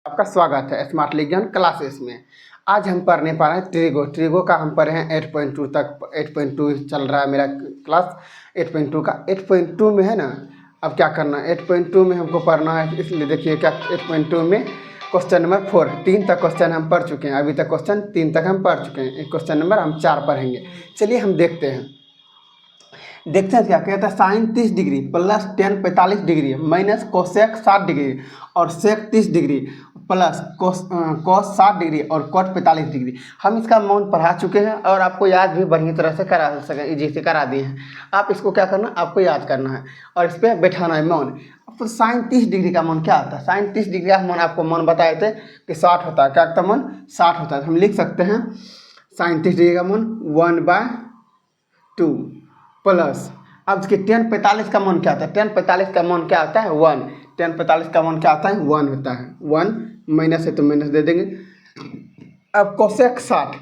आपका स्वागत है स्मार्ट लीजन क्लासेस में। आज हम पढ़ने पा रहे हैं ट्रिगो का हम पढ़े हैं 8.2 तक। 8.2 चल रहा है मेरा क्लास 8.2 का। 8.2 में है ना, अब क्या करना है 8.2 में हमको पढ़ना है, इसलिए देखिए क्या 8.2 में क्वेश्चन नंबर 4 3 तक क्वेश्चन हम पढ़ चुके हैं। अभी तक क्वेश्चन 3 तक हम पढ़ चुके हैं, क्वेश्चन नंबर हम 4 पढ़ेंगे। चलिए हम देखते हैं क्या कहता है। Sine 30 degree plus tan 45 degree minus cosec 60 degree और sec 30 degree plus cos 60 degree और कॉट 45 डिग्री। हम इसका मौन पढ़ा चुके हैं और आपको याद भी बढ़िया तरह से करा सके, इजी से करा दिए हैं। आप इसको क्या करना, आपको याद करना है और इस पर बैठाना है मौन। तो साइन 30 डिग्री का मौन क्या होता है? साइन 30 डिग्री का मौन आपको मौन बताए थे कि 60 होता है। क्या होता है मौन? 60 होता है। हम लिख सकते हैं साइन 30 डिग्री का मौन 1/2 प्लस, अब देखिए टेन 45 का मान क्या होता है? टेन 45 का मान क्या होता है? 1। टेन 45 का मान क्या होता है? 1 होता है। 1 माइनस है तो माइनस दे देंगे। अब कोसेक 60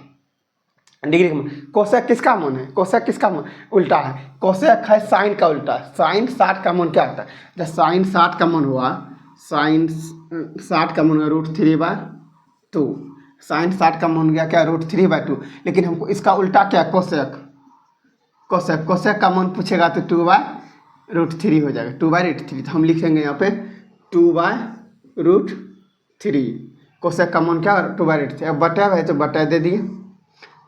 डिग्री का मान, कोसेक किसका मान है? कोसेक किसका मान उल्टा है? कोसेक है साइन का उल्टा। साइन 60 का मान क्या होता है? जब साइन 60 का मान हुआ, साइन 60 का मान हुआ √3/2। साइन 60 का मान गया क्या? √3/2। लेकिन हमको इसका उल्टा क्या? कोसेक कोसेक का मान पूछेगा तो 2/√3 हो जाएगा। 2/√3 तो हम लिखेंगे यहाँ पे 2/√3। कोसेक का मान क्या? 2/√3। अब बटा है तो बटा दे दिए।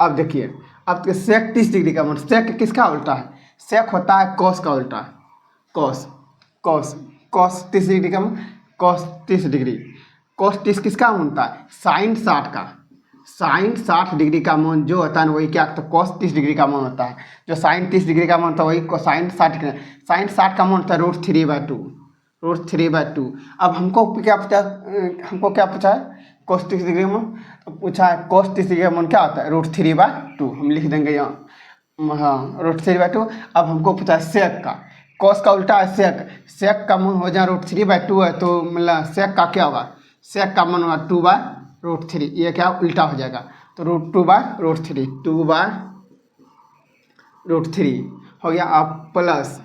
अब देखिए, अब सेक 30 डिग्री का मान, सेक किसका उल्टा है? सेक होता है कॉस का उल्टा। कॉस 30 डिग्री का मान, कॉस 30 डिग्री। कॉस 30 किसका मान होता है? साइन 60 का। साइन 60 डिग्री का मान जो होता है ना, वही क्या होता है? कॉस 30 डिग्री का मान होता है। जो साइन 30 डिग्री का मान होता है वही कोसाइन 60 डिग्री। साइन 60 का मान होता है √3/2। अब हमको क्या पूछा है? कॉस 30 डिग्री मान तो पूछा है कॉस 30 डिग्री का मान क्या होता है? √3/2। हम लिख देंगे यहाँ, हाँ √3/2। अब हमको पूछा है सेक का, कॉस का उल्टा है सेक। सेक का मान हो जाए √3/2 है तो मतलब सेक का क्या होगा? सेक का मान होगा 2/√3। ये क्या उल्टा हो जाएगा तो √2/√3। 2/√3 हो गया। आप प्लस,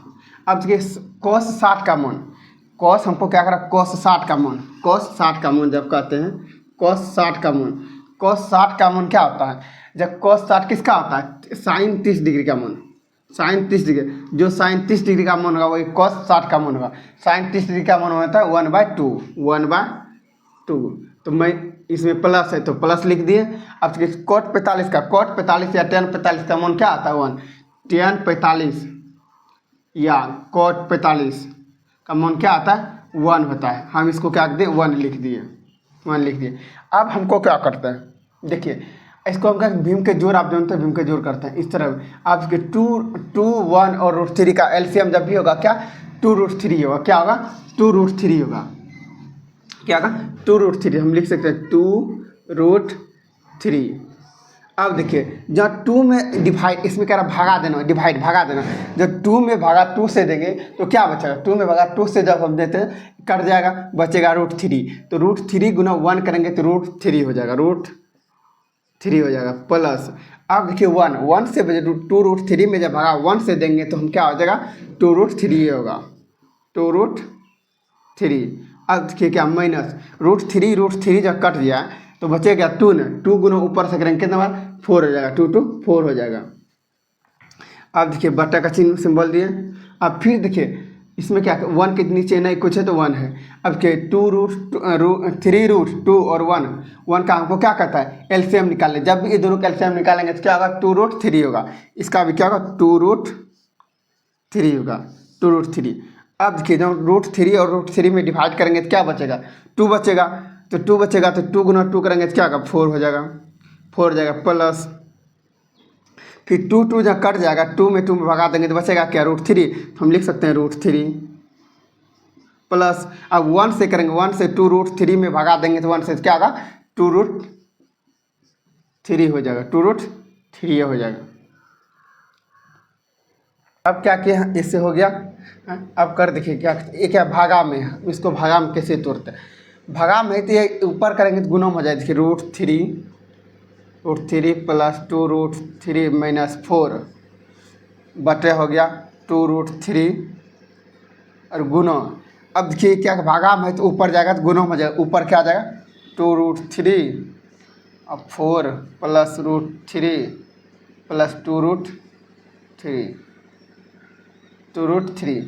अब देखिए कॉस 60 का मान, कॉस हमको क्या करा? कॉस 60 का मान, कॉस 60 का मान जब कहते हैं कॉस 60 का मान, कॉस 60 का मान क्या होता है? जब कॉस 60 किसका होता है? साइन 30 डिग्री का मान। साइन 30 डिग्री, जो साइन 30 डिग्री का मान होगा वही कॉस 60 का मान होगा। साइन 30 डिग्री का मान होता है 1/2। तो मैं इसमें प्लस है तो प्लस लिख दिए। अब कॉट 45 का, कॉट 45 या टेन 45 का मान क्या आता है? 1। टेन 45 या कॉट 45 का मान क्या आता है? 1 होता है। हम इसको क्या दिए? 1 लिख दिए। अब हमको क्या करते हैं, देखिए इसको हम क्या भीम के जोड़, आप जानते हैं भीम के जोड़ करते हैं इस तरह। आप इसके 2 1 और √3 का एलसीएम जब भी होगा क्या? 2√3 होगा। क्या होगा? 2√3 होगा। क्या होगा? 2√3। हम लिख सकते हैं 2√3। अब देखिए जहाँ 2 में डिवाइड, इसमें क्या रहा? भागा देना, डिवाइड भगा देना। जब 2 में भागा 2 से देंगे तो क्या बचेगा? 2 में भागा 2 से जब हम देते हैं कट जाएगा, बचेगा √3। तो √3 गुना 1 करेंगे तो √3 हो जाएगा, √3 हो जाएगा प्लस। अब देखिए 1 से बजे 2√3 में जब भागा 1 से देंगे तो हम क्या हो जाएगा? 2√3 होगा, 2√3। अब देखिए क्या माइनस √3 जब कट जाए तो बचेगा 2 ना, 2 गुना ऊपर से करेंगे कितना बार? 4 हो जाएगा, 2 2 4 हो जाएगा। अब देखिए बट्टा का चिन्ह सिंबल दिए। अब फिर देखिए इसमें क्या 1 के नीचे नहीं कुछ है तो 1 है। अब क्या 3√2 और 1 का हमको क्या कहता है? एलसीएम निकालने। जब भी ये दोनों का एलसीएम निकालेंगे तो क्या होगा? 2√3 होगा। इसका भी क्या होगा? 2√3 होगा, 2√3। अब देखिए जब √3 और √3 में डिवाइड करेंगे तो क्या बचेगा? 2 बचेगा। तो 2 बचेगा तो 2 गुना 2 करेंगे तो क्या होगा? 4 हो जाएगा, 4 हो जाएगा प्लस। फिर 2 जब कट जाएगा, 2 में भगा देंगे तो बचेगा क्या? √3। तो हम लिख सकते हैं √3 प्लस। अब 1 से करेंगे, 1 से 2√3 में भगा देंगे तो 1 से क्या होगा? 2√3 हो जाएगा, 2√3 हो जाएगा। अब क्या किया? इससे हो गया। अब कर देखिए क्या, ये क्या भागा में है, इसको भागा में कैसे तोड़ते हैं? भागा में तो ये ऊपर करेंगे तो गुना हो जाए। देखिए √3 प्लस 2√3 माइनस 4 बटे हो गया 2√3 और गुना। अब देखिए क्या भागा में है तो ऊपर जाएगा तो गुना हो जाएगा, ऊपर क्या आ जाएगा? 2√3 अब 4 प्लस √3 प्लस 2√3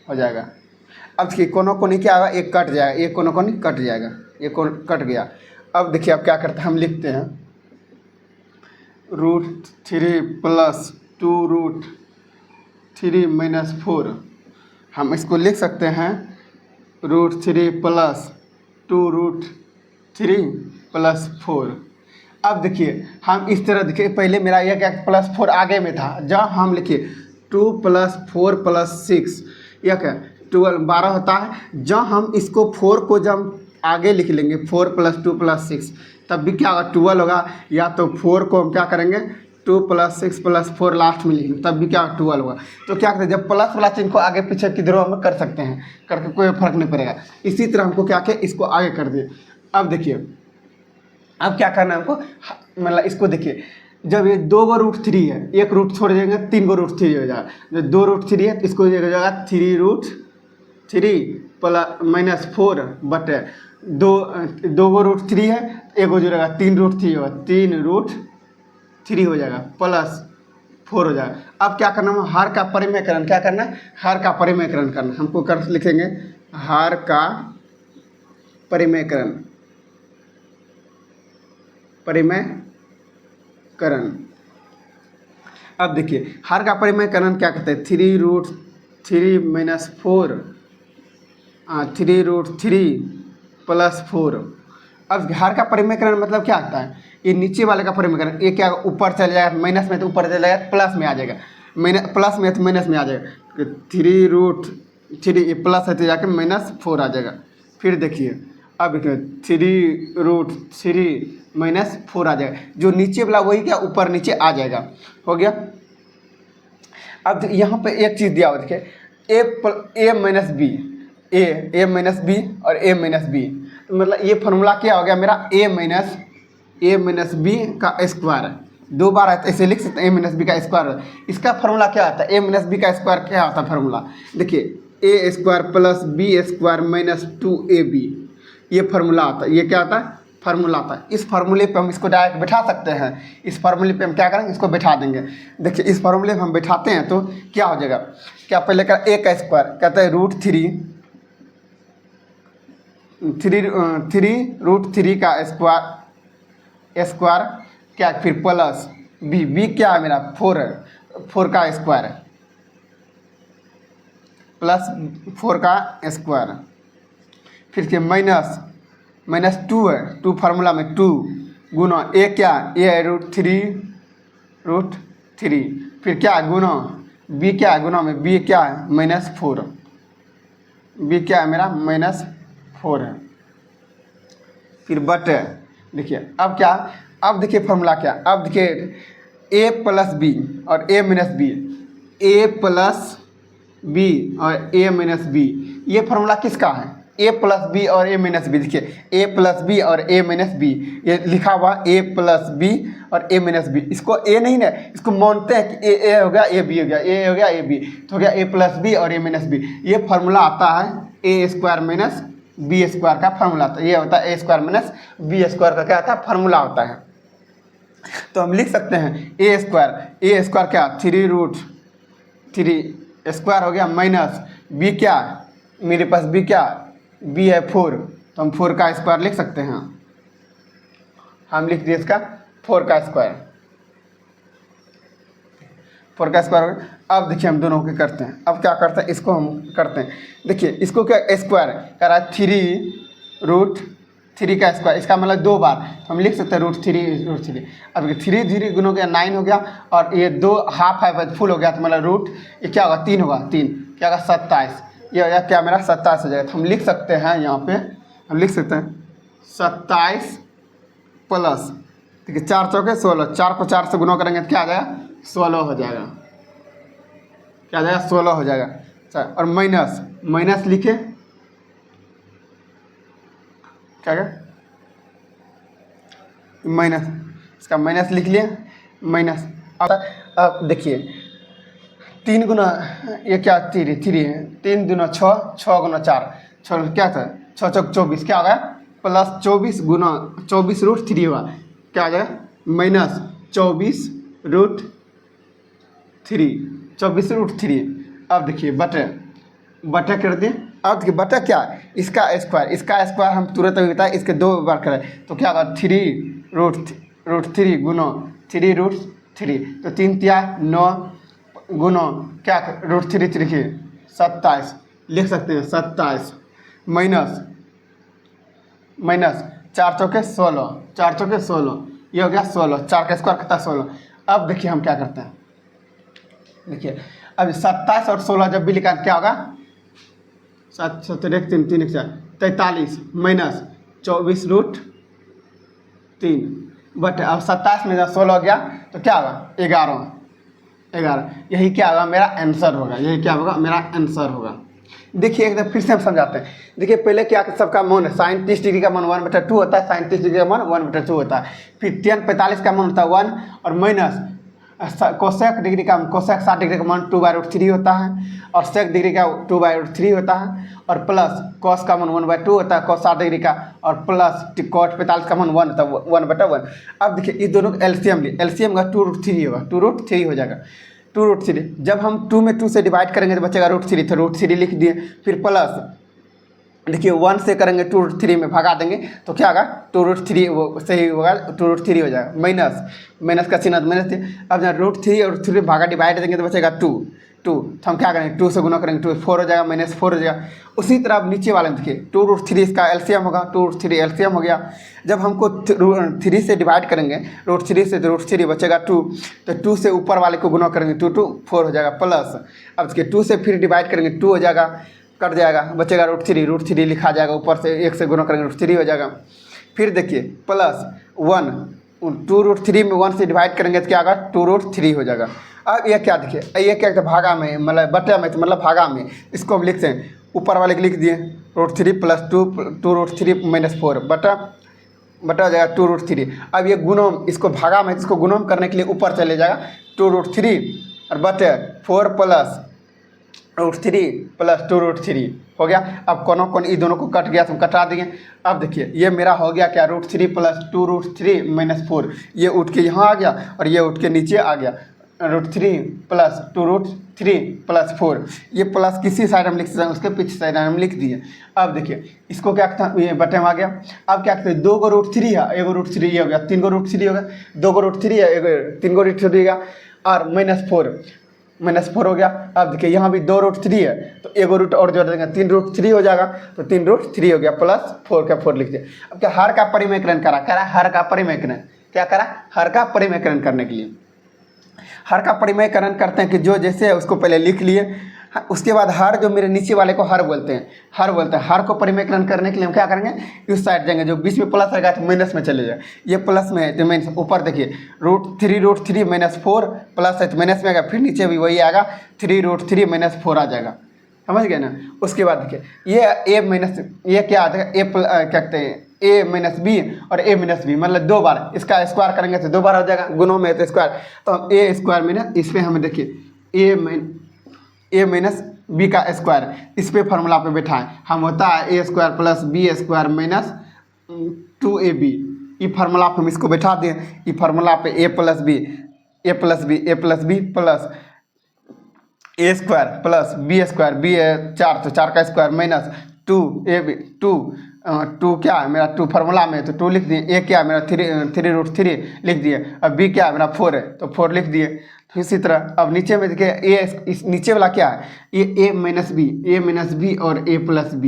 हो जाएगा। अब देखिए कोनों कोनी क्या आएगा, एक कट जाएगा, एक कोनों कोनी कट जाएगा, एक कोन कट गया। अब देखिए अब क्या करते हैं, हम लिखते हैं √3 प्लस 2√3 माइनस 4। हम इसको लिख सकते हैं √3 प्लस 2√3 प्लस 4। अब देखिए हम इस तरह देखिए, पहले मेरा यह क्या प्लस 4 आगे में था, जब हम लिखिए 2 प्लस 4 प्लस 6 यह क्या 12 होता है। जब हम इसको 4 को जब आगे लिख लेंगे 4 प्लस 2 प्लस 6 तब भी क्या होगा 12 होगा। या तो 4 को हम क्या करेंगे 2 प्लस 6 प्लस 4 लास्ट में लिखेंगे तब भी क्या 12 होगा। तो क्या करते हैं, जब प्लस वाला चिन्ह को आगे पीछे किधर हम कर सकते हैं, करके कोई फर्क नहीं पड़ेगा। इसी तरह हमको क्या किया, इसको आगे कर दिए। अब देखिए अब क्या करना है हमको, मतलब इसको देखिए जब ये 2 को √3 है, एक रूट छोड़ देंगे 3 को √3 हो जाएगा। जब 2 √3 है तो इसको हो जाएगा 3√3 प्लस माइनस 4 बटे 2 को √3 है, एक हो जाएगा 3√3 होगा, 3√3 हो जाएगा प्लस 4 हो जाएगा। अब क्या करना है, हर का परिमेयकरण क्या करना है, हर का परिमेयकरण करना। हमको कर लिखेंगे हर का परिमेयकरण, परिमेयकरण। अब देखिए हर का परिमेयकरण क्या कहते हैं, 3√3 माइनस 4 3√3 प्लस 4। अब हर का परिमेयकरण मतलब क्या आता है, ये नीचे वाले का परिमेयकरण, ये क्या ऊपर चले जाएगा, माइनस में तो ऊपर चले जाएगा, प्लस में आ जाएगा, प्लस में तो माइनस में आ जाएगा। 3√3 ये प्लस है तो जाकर -4 आ जाएगा। फिर देखिए अब 3√3 -4 आ जाएगा, जो नीचे वाला वही क्या ऊपर नीचे आ जाएगा, हो गया। अब यहाँ पे एक चीज़ दिया हुआ देखिए a minus B, a minus B और a माइनस बी, तो मतलब ये फार्मूला क्या हो गया मेरा a माइनस बी का स्क्वायर। 2 बार है तो ऐसे लिख सकते हैं a माइनस बी का स्क्वायर। इसका फार्मूला क्या आता है, a माइनस बी का स्क्वायर क्या होता है फार्मूला, देखिए a square plus B square minus 2ab, ये फार्मूला आता है। ये क्या आता है, फार्मूला आता है। इस फार्मूले पे हम इसको डायरेक्ट बैठा सकते हैं। इस फार्मूले पे हम क्या करेंगे, इसको बैठा देंगे। देखिए इस फार्मूले पे हम बैठाते हैं तो क्या हो जाएगा, क्या पहले का a का स्क्वायर कहते हैं √3 का स्क्वायर क्या, फिर प्लस बी क्या है मेरा 4 का स्क्वायर प्लस 4 का स्क्वायर, फिर से माइनस 2 है, 2 फार्मूला में 2 गुना a क्या a है √3 फिर क्या गुना b क्या है, गुना में b क्या है -4, b क्या है मेरा -4 है। फिर बटे देखिए अब क्या, अब देखिए फार्मूला क्या, अब देखिए a प्लस बी और a minus B, a plus B और a माइनस बी, ये फार्मूला किसका है, a प्लस बी और a माइनस बी। देखिए a प्लस बी और a माइनस बी, ये लिखा हुआ a प्लस बी और a माइनस बी। इसको a नहीं ना, इसको मानते हैं कि a हो गया a b हो गया, a हो गया a b, तो हो गया a प्लस बी और a माइनस बी। ये फार्मूला आता है a square minus B square का फार्मूला आता है। ये होता है a square minus B square का क्या होता है, फार्मूला होता है। तो हम लिख सकते हैं a स्क्वायर क्या 3√3 स्क्वायर हो गया माइनस बी क्या, मेरे पास b क्या b है 4, तो हम 4 का स्क्वायर लिख सकते हैं। हम लिख दिए इसका 4 का स्क्वायर, 4 का स्क्वायर हो गया। अब देखिए हम दोनों के करते हैं। अब क्या करते हैं, इसको हम करते हैं, देखिए इसको क्या स्क्वायर कर रहा है 3√3 का स्क्वायर, इसका मतलब 2 बार, तो हम लिख सकते हैं √3। अब 3 गुना हो गया 9 हो गया, और ये 2 हाफ है फुल हो गया, तो मतलब ये क्या होगा 3 होगा, 3 क्या होगा 27, ये हो गया क्या मेरा 27 हो जाएगा। तो हम लिख सकते हैं यहाँ पे, हम लिख सकते हैं 27 प्लस देखिए 4 चौके 16, 4 को 4 से गुना करेंगे तो क्या आ जाएगा 16 हो जाएगा, क्या आ जाएगा 16 हो जाएगा। अच्छा, और माइनस लिखे क्या माइनस, इसका माइनस लिख लिया माइनस। अब देखिए 3 गुना ये क्या 3 है, 3 दूना 6, 6 गुना 4, 6 क्या था 6 चौक 24, क्या होगा प्लस 24 गुना 24√3 हुआ, क्या आ जाएगा माइनस 24√3, 24√3। अब देखिए बटा कर दिए। अब देखिए बटा क्या है, इसका स्क्वायर हम तुरंत अभी बताए, इसके 2 बार करें तो क्या होगा 3√3 गुना 3√3, तो 3 तिया 9 गुना क्या √3 लिखिए 27 लिख सकते हैं, 27 माइनस 4 चौके 16, 4 चौके 16, ये हो गया 16, 4 का स्क्वायर कितना 16। अब देखिए हम क्या करते हैं, देखिए अब 27 और 16 जब भी लिखा क्या होगा 7 7 1 3 3 43 माइनस 24√3 बट अब 27 में जब 16 गया तो क्या होगा 11, यही क्या होगा मेरा आंसर होगा, यही क्या होगा मेरा आंसर होगा। देखिए एकदम फिर से हम समझाते हैं। देखिए पहले क्या सबका मान है, साइन 30 डिग्री का मान 1/2 होता है, साइन 30 डिग्री का मान 1/2 होता है। फिर tan 45 का मान होता है 1 और माइनस कोसेक 60 डिग्री का मान 2/√3 होता है और सेक डिग्री का 2/√3 होता है और प्लस कॉस का मान 1/2 होता है कॉस 60 डिग्री का और प्लस कॉट 45 का मान 1 होता है 1/1। अब देखिए इस दोनों का एलसीएम का 2√3 होगा, 2√3 हो जाएगा 2√3। जब हम 2 में 2 से डिवाइड करेंगे तो बचेगा √3, तो √3 लिख दिए। फिर प्लस देखिए 1 से करेंगे 2√3 में भगा देंगे तो क्या होगा 2√3 वो सही होगा, 2√3 हो जाएगा। माइनस का चिन्ह माइनस थी। अब जब √3 और 3 भागा डिवाइड देंगे तो बचेगा 2 तो हम क्या करेंगे 2 से गुना करेंगे 2 4 हो जाएगा, -4 हो जाएगा। उसी तरह अब नीचे वाले में देखिए 2√3 इसका एलसीएम होगा, 2√3 एलसीएम हो गया। जब हमको 3 से डिवाइड करेंगे √3 से तो √3 बचेगा 2, तो 2 से ऊपर वाले को गुना करेंगे 2 2 4 हो जाएगा प्लस। अब देखिए 2 से फिर डिवाइड करेंगे 2 हो जाएगा, कट जाएगा बचेगा √3 लिखा जाएगा, ऊपर से 1 से गुना करेंगे √3 हो जाएगा। फिर देखिए प्लस 1 2√3 में 1 से डिवाइड करेंगे तो क्या होगा 2√3 हो जाएगा। अब ये क्या देखिए ये क्या भागा में मतलब बटे में तो मतलब भागा में, इसको हम लिखते हैं ऊपर वाले को लिख दिए √3 प्लस 2√3 -4 बटा हो जाएगा 2√3। अब ये गुणोम इसको भागा में इसको गुणोम करने के लिए ऊपर चले जाएगा 2√3 और बटे 4 प्लस √3 प्लस 2√3 हो गया। अब कौन इन दोनों को कट गया तो हम कटा देंगे। अब देखिए ये मेरा हो गया क्या √3 प्लस 2√3 -4, ये उठ के यहाँ आ गया और ये उठ के नीचे आ गया √3 प्लस 2√3 प्लस 4। ये प्लस किसी साइड हम लिख सकते हैं, उसके पीछे साइड हम लिख दिए। अब देखिए इसको क्या था ये बटे में आ गया। अब क्या कहते हैं 2 को √3 है, 1 √3 ये हो गया, 3 को √3 हो गया, 2 को √3 है, 3 को √3 हो गया और -4 हो गया। अब देखिए यहाँ भी 2 √3 है तो 1 रूट और जोड़ देंगे 3 √3 हो जाएगा, तो 3 √3 हो गया प्लस 4 का 4 लिख दिया। अब क्या हर का परिमेकरण करा हर का परिमेकरण क्या करा, हर का परिमेकरण करने के लिए हर का परिमेयकरण करते हैं कि जो जैसे है उसको पहले लिख लिए, उसके बाद हर जो मेरे नीचे वाले को हर बोलते हैं हर को परिमेयकरण करने के लिए हम क्या करेंगे इस साइड जाएंगे, जो बीच में प्लस रहेगा तो माइनस में चले जाए, ये प्लस में है तो माइनस। ऊपर देखिए √3 -4 प्लस है तो माइनस में आएगा, फिर नीचे भी वही आएगा 3√3 -4 आ जाएगा, समझ गए ना। उसके बाद देखिए ये ये क्या आता है क्या कहते हैं a - b और a - b मतलब 2 बार इसका स्क्वायर करेंगे तो 2 बार हो जाएगा, गुणों में तो स्क्वायर, तो हम a स्क्वायर माइनस इसमें हमें देखिए a माइनस b का स्क्वायर इस पे फार्मूला पे बैठाएं, हम होता है a square plus b square minus 2ab। ये फार्मूला पे हम इसको बैठा दें, ये फार्मूला पे a plus b plus a square plus b square, b है 4 तो 4 का स्क्वायर माइनस 2ab 2 क्या है मेरा 2 फार्मूला में तो 2 लिख दिए, a क्या है मेरा 3√3 लिख दिए, अब b क्या है मेरा 4 है तो 4 लिख दिए। इसी तरह अब नीचे में देखिए a इस नीचे वाला क्या है ये a - b और a प्लस b,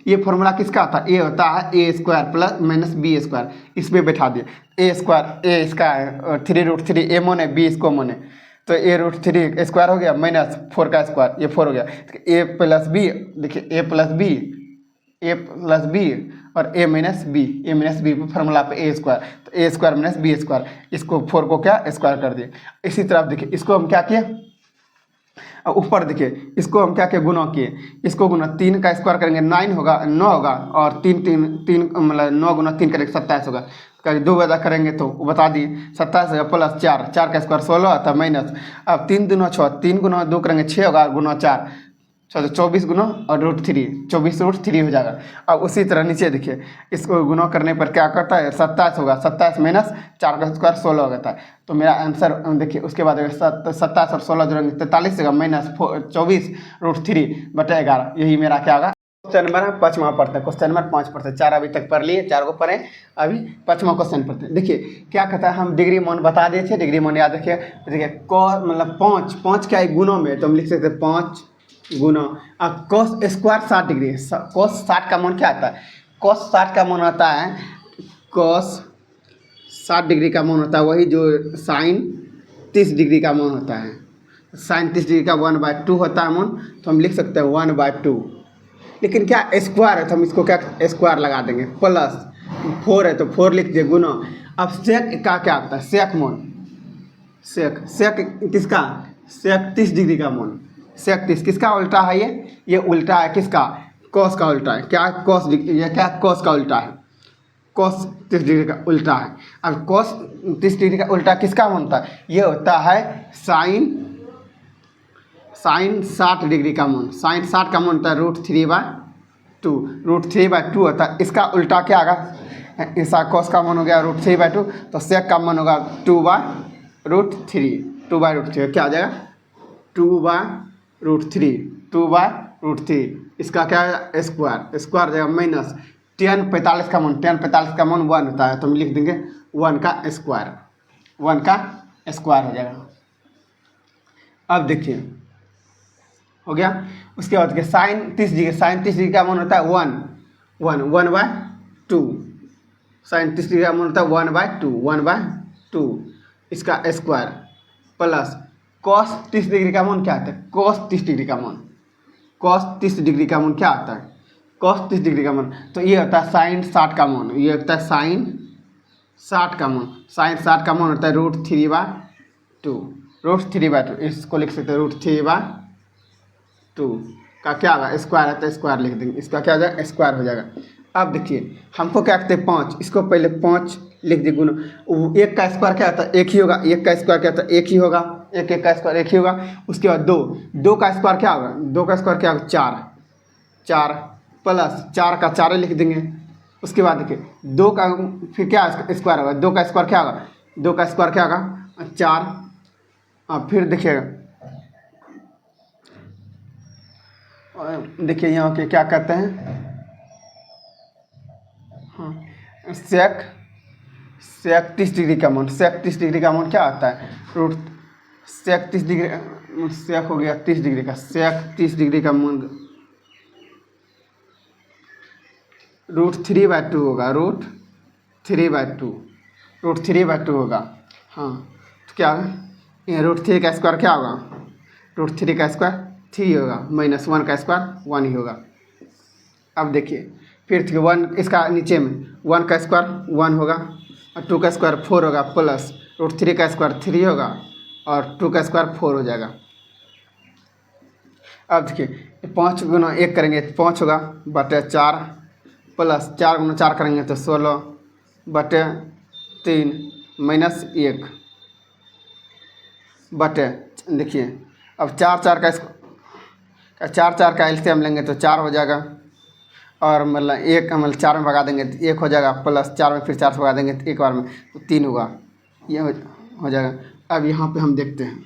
ये फार्मूला किसका होता है, a होता है a square plus minus b square, इसमें बैठा दिए a स्क्वायर, a इसका है 3√3 a मोने b इसको मोने, तो a√3 स्क्वायर हो गया माइनस 4 का स्क्वायर ये 4 हो गया। a प्लस b देखिए a प्लस b और a माइनस b फार्मूला पे a स्क्वायर, तो a square minus b square, इसको 4 को क्या स्क्वायर कर दिए। इसी तरह देखिए इसको हम क्या किए, अब ऊपर देखिए इसको हम क्या किए गुना किए, इसको गुना 3 का स्क्वायर करेंगे 9 होगा और 3 मतलब 9 गुना 3 करेंगे 27 होगा, कभी 2 वजह करेंगे तो वो बता दिए 27 होगा प्लस 4 का स्क्वायर 16 था माइनस, अब 3 दूना 6 3 गुना 2 करेंगे 6 होगा गुना 4 चलो 24 गुना और √3, 24√3 हो जाएगा। अब उसी तरह नीचे देखिए, इसको गुना करने पर क्या करता है, 27 होगा, 27 माइनस 4 का स्क्वायर 16 हो जाता है। तो मेरा आंसर देखिए, उसके बाद 27 और 16 जोड़ेंगे 43 होगा, माइनस 24√3/11, यही मेरा क्या होगा। क्वेश्चन नंबर 5वां पढ़ते हैं, क्वेश्चन नंबर 5 पढ़ते हैं। 4 अभी तक पढ़ लिए, 4 को पढ़े, अभी 5वां क्वेश्चन पढ़ते हैं। देखिए क्या कहता है, हम डिग्री मान बता दिए थे, डिग्री मान याद रखिए। देखिए मतलब 5 क्या है गुणों में, तो हम लिख सकते हैं 5 गुना cos स्क्वायर 60 डिग्री। cos 60 का मान क्या आता है, cos 60 का मान आता है, cos 60 डिग्री का मान होता है वही जो sin 30 डिग्री का मान होता है। sin 30 डिग्री का 1/2 होता है मान, तो हम लिख सकते हैं 1/2। लेकिन क्या स्क्वायर है तो हम इसको क्या स्क्वायर लगा देंगे, प्लस 4 है तो 4 लिख दिए गुना। अब सेक का क्या होता है, सेक मान, सेक किसका, सेक 30 डिग्री का मान, सेक 30 किसका उल्टा है, ये उल्टा है किसका, कॉस का उल्टा है। क्या कॉस, ये क्या कॉस का उल्टा है, कॉस 30 डिग्री का उल्टा है। अब कॉस 30 डिग्री का उल्टा किसका बनता है, ये होता है साइन 60 डिग्री का मान। साइन 60 का मान होता है √3/2, √3/2 होता है। इसका उल्टा क्या आएगा, इसका कॉस का मान हो गया √3/2, तो सेक का मान होगा 2/√3 क्या आ जाएगा, 2/√3 इसका क्या है स्क्वायर जाएगा, माइनस tan 45 का मान, tan 45 का मान 1 होता है, तो हम लिख देंगे 1 का स्क्वायर हो जाएगा। अब देखिए हो गया। उसके बाद देखिए साइन 30 डिग्री का मान होता है 1/2, साइन 30 डिग्री का मान होता है 1/2 इसका स्क्वायर, प्लस कॉस 30 डिग्री का मान क्या आता है, कॉस 30 डिग्री का मान, कॉस 30 डिग्री का मान क्या आता है, कॉस 30 डिग्री का मान, तो ये होता है साइन 60 का मान, ये होता है साइन 60 का मान। साइन 60 का मान होता है √3/2, इसको लिख सकते हैं √3/2 का क्या होगा स्क्वायर है, तो स्क्वायर लिख देंगे, इसका क्या हो जाएगा स्क्वायर हो जाएगा। अब देखिए हमको क्या कहते हैं 5, इसको पहले 5 लिख दिए गुना, 1 का स्क्वायर क्या होता है 1 ही होगा, 1 का स्क्वायर क्या होता है 1 ही होगा, 1 का स्क्वायर 1 ही होगा। उसके बाद 2 का स्क्वायर क्या होगा, 2 का स्क्वायर क्या होगा 4 प्लस 4 का 4 लिख देंगे। उसके बाद देखिए 2 का फिर क्या स्क्वायर होगा, 2 का स्क्वायर क्या होगा, 2 का स्क्वायर क्या होगा 4। फिर देखिएगा देखिए यहाँ के क्या कहते हैं, हाँ सेक 30 डिग्री का मान, सेक 30 डिग्री का मान क्या आता है सेक 30 डिग्री, सेक हो गया 30 डिग्री का, सेक 30 डिग्री का मान √3/2 होगा, √3/2 होगा। हाँ तो क्या होगा, ये √3 का स्क्वायर क्या होगा, √3 का स्क्वायर 3 होगा, माइनस 1 का स्क्वायर 1 ही होगा। अब देखिए फिर 1 इसका नीचे में 1 का स्क्वायर 1 होगा, और 2 का स्क्वायर 4 होगा, प्लस √3 का स्क्वायर 3 होगा, और 2 का स्क्वायर 4 हो जाएगा। अब देखिए 5 गुना 1 करेंगे 5 होगा बटे 4, प्लस 4 गुना 4 करेंगे तो 16 बटे 3 माइनस 1 बटे, देखिए अब 4 का एलसीएम लेंगे तो 4 हो जाएगा, और मतलब 1 मतलब 4 में भगा देंगे तो 1 हो जाएगा, प्लस 4 में फिर 4 से भगा देंगे तो एक बार में तो 3 होगा, ये हो जाएगा। अब यहाँ पे हम देखते हैं,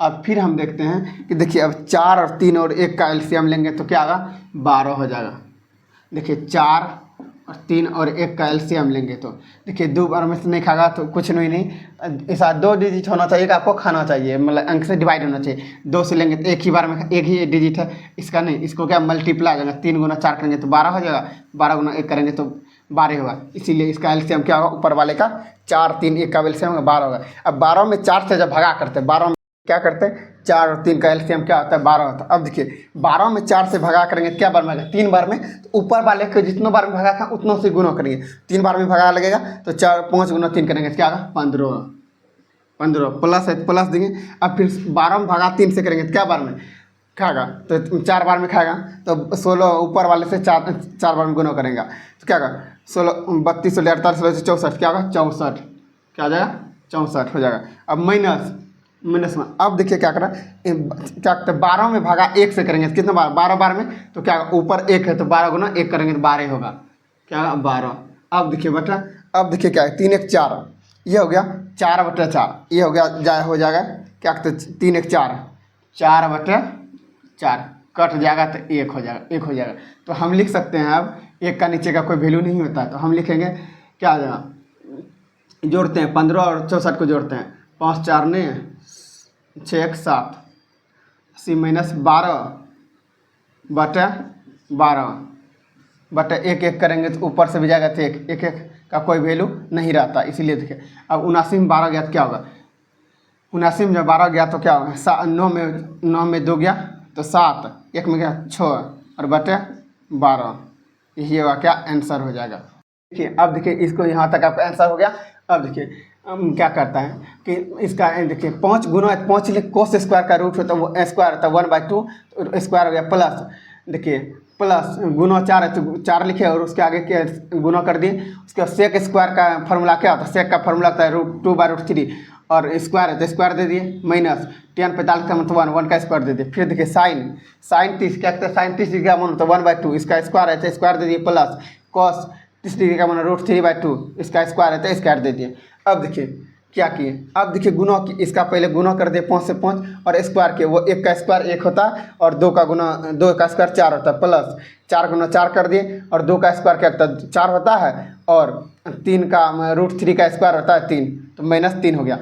अब फिर हम देखते हैं कि देखिए अब 4 और 3 और 1 का एलसीएम लेंगे तो क्या होगा 12 हो जाएगा। देखिए 4 और 3 और 1 का एलसीएम लेंगे तो देखिए 2 बार में से नहीं खाएगा तो कुछ नहीं, ऐसा 2 डिजिट होना चाहिए, आपको खाना चाहिए, मतलब अंक से डिवाइड होना चाहिए। 2 से लेंगे तो एक ही बार में एक ही डिजिट है, इसका नहीं, इसको क्या मल्टीप्लाई हो जाएगा, 3 गुना 4 करेंगे तो 12 हो जाएगा, 12 गुना 1 करेंगे तो 12 होगा, इसीलिए इसका एलसीएम क्या होगा ऊपर वाले का 4 3 1 का एलसीएम 12 होगा। अब 12 में 4 से जब भगा करते हैं, 12 में क्या करते हैं 4 और 3 का एलसीएम क्या होता है 12 होता है। अब देखिए 12 में 4 से भगा करेंगे तो क्या बार में आएगा 3 बार में, तो ऊपर वाले को जितनों बार में भगा था उतनों से गुना करेंगे, 3 बार में भगा लगेगा तो 5 गुना 3 करेंगे तो क्या होगा 15 प्लस है प्लस देंगे। अब फिर 12 में भगा 3 से करेंगे तो क्या बार में खाएगा, तो 4 बार में खाएगा, तो 16 ऊपर वाले से 4 बार में गुना करेंगे तो क्या होगा 16 32 16 48 64 क्या होगा 64, क्या आ जाएगा 64 हो जाएगा। अब माइनस -1। अब देखिए क्या करा, क्या करते हैं 12 में भागा 1 से करेंगे, कितना 12 12 में, तो क्या ऊपर 1 है तो 12 गुना 1 करेंगे तो 12 होगा, क्या 12। अब देखिए बेटा, अब देखिए क्या है 3 1 4, ये हो गया 4/4, ये हो गया हो जाएगा क्या कहते हैं 3 1 4, 4/4 कट जाएगा तो 1 हो जाएगा, 1 हो जाएगा। तो हम लिख सकते हैं अब 1 का नीचे का कोई वैल्यू नहीं होता है, तो हम लिखेंगे क्या आ जाएगा, जोड़ते हैं 15 और 64 को जोड़ते हैं, 5 4 ने 6 1 7, 80 -12/12 बटा 1 1 करेंगे तो ऊपर से भी जाएगा तो 1 1 1 का कोई वैल्यू नहीं रहता, इसीलिए देखिए। अब 79 में 12 गया तो क्या होगा, 79 में जब 12 गया तो क्या होगा, 9 में 2 गया तो 7, 1 में गया 6 और बटे 12, यही होगा क्या आंसर हो जाएगा। देखिए अब देखिए इसको यहाँ तक आपका आंसर हो गया। अब देखिए हम क्या करता है कि इसका देखिए 5 गुना 5 लिख कोस स्क्वायर का रूट होता है वो स्क्वायर होता है 1/2 स्क्वायर हो गया, प्लस देखिए प्लस गुना 4 है तो 4 लिखे और उसके आगे के गुना कर दिए। उसके बाद सेक स्क्वायर का फार्मूला क्या होता है, सेक का फार्मूला होता है √2/√3 और स्क्वायर है तो स्क्वायर दे दिए, माइनस tan 45 का मतलब 1 का स्क्वायर दे दिए। फिर देखिए साइन 30 क्या कहते हैं, साइन 30 डिग्री का मान होता है 1/2, इसका स्क्वायर है तो स्क्वायर दे दिए, प्लस कॉस 30 डिग्री का मान √3/2, इसका स्क्वायर है तो स्क्वायर दे दिए। अब देखिए क्या किए, अब देखिए गुना की, इसका पहले गुना कर दिए 5 से 5 और स्क्वायर के, वो 1 का स्क्वायर 1 होता है और 2 का स्क्वायर 4 होता है, प्लस 4 गुना 4 कर दिए और 2 का स्क्वायर क्या होता है 4 होता है और 3 का √3 का स्क्वायर होता है 3, तो -3 हो गया,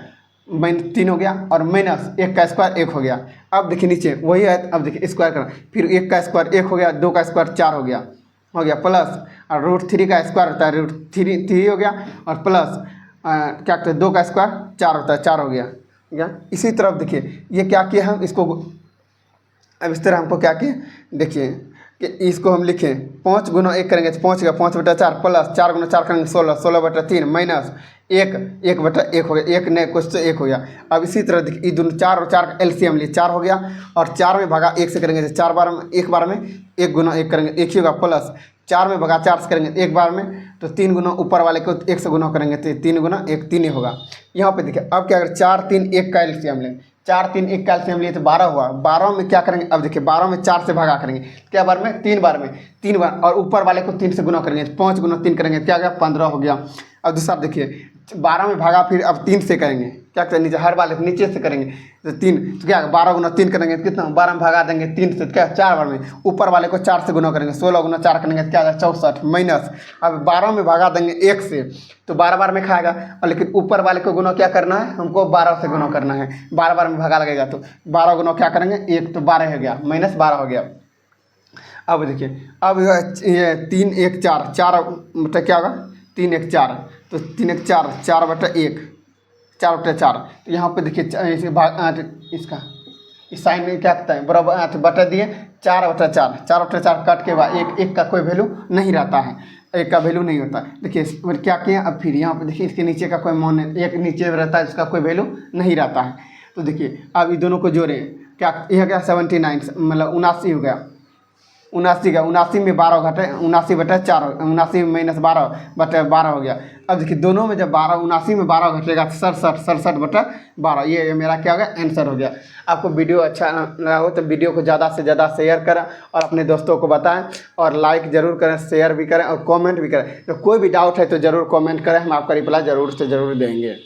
-3 हो गया और माइनस 1 का स्क्वायर 1 हो गया। अब देखिए नीचे वही है, अब देखिए स्क्वायर करना, फिर 1 का स्क्वायर 1 हो गया, 2 का स्क्वायर 4 हो गया प्लस और √3 का स्क्वायर होता है √3 हो गया और प्लस क्या कहते हैं 2 का स्क्वायर 4 होता है 4 हो गया। इसी तरफ देखिए ये क्या किए हम इसको, अब इस तरह हमको क्या किए देखिए कि इसको हम लिखें 5 गुना 1 करेंगे तो 5 गया 5/4 प्लस 4 गुना 4 करेंगे 16 16/3 माइनस 1 1/1 हो गया, 1 ने कुछ तो 1 हो गया। अब इसी तरह देखिए दोनों 4 और 4 का एलसीएम लिए 4 हो गया और 4 में भागा 1 से करेंगे तो 4 बार में 1 बार में 1 गुना 1 करेंगे 1 ही होगा, प्लस 4 में भागा 4 से करेंगे 1 बार में तो 3 गुना ऊपर वाले को 1 से गुना करेंगे तो 3 गुना 1 3 ही होगा। यहाँ पे देखिए अब क्या करें 4 3 1 का एलसीएम लें, 4 3 1 का एलसीएम लिए तो 12 हुआ, 12 में क्या करेंगे, अब देखिए 12 में 4 से भागा करेंगे क्या बार में 3 बार में 3 बार और ऊपर वाले को 3 से गुना करेंगे, 5 गुना 3 करेंगे क्या गया 15 हो गया। अब दूसरा देखिए 12 में भागा फिर अब 3 से करेंगे, क्या करें नीचे हर वाले नीचे से करेंगे तो 3, तो क्या 12 गुना 3 करेंगे कितना 12 में भागा देंगे 3 से, क्या 4 बार में ऊपर वाले को 4 से गुना करेंगे 16 गुना 4 करेंगे क्या 64 माइनस, अब 12 में भागा देंगे 1 से तो 12 बार में खाएगा और लेकिन ऊपर वाले को गुना क्या करना है हमको 12 से गुना करना है, 12 बार में भागा लगेगा तो 12 गुना क्या करेंगे 1 तो 12 हो गया -12 हो गया। अब देखिए अब ये 3 1 4 4 मतलब क्या होगा 3 1 4 तो 3 1 4 4/1 4/4, तो यहाँ पे देखिए इसका इस साइन में क्या कहता है बराबर बटा दिए 4/4 4/4 कट के बाद 1 का कोई वैल्यू नहीं रहता है, 1 का वैल्यू नहीं होता। देखिए क्या किया अब फिर यहाँ पे देखिए इसके नीचे का कोई मान 1 नीचे रहता है इसका कोई वैल्यू नहीं रहता है। तो देखिए अब इन दोनों को जोड़ें क्या यह गया 79 मतलब 79 हो गया, 79 का 79 में 12 घटे 79/4 79 में -12/12 हो गया। अब देखिए दोनों में जब 79 में 12 घटेगा तो 67/12, ये मेरा क्या हो गया आंसर हो गया। आपको वीडियो अच्छा लगा हो तो वीडियो को ज़्यादा से ज़्यादा शेयर करें और अपने दोस्तों को बताएं और लाइक ज़रूर करें, शेयर भी करें और कमेंट भी करें। तो कोई भी डाउट है तो ज़रूर कमेंट करें, हम आपका रिप्लाई ज़रूर से ज़रूर देंगे।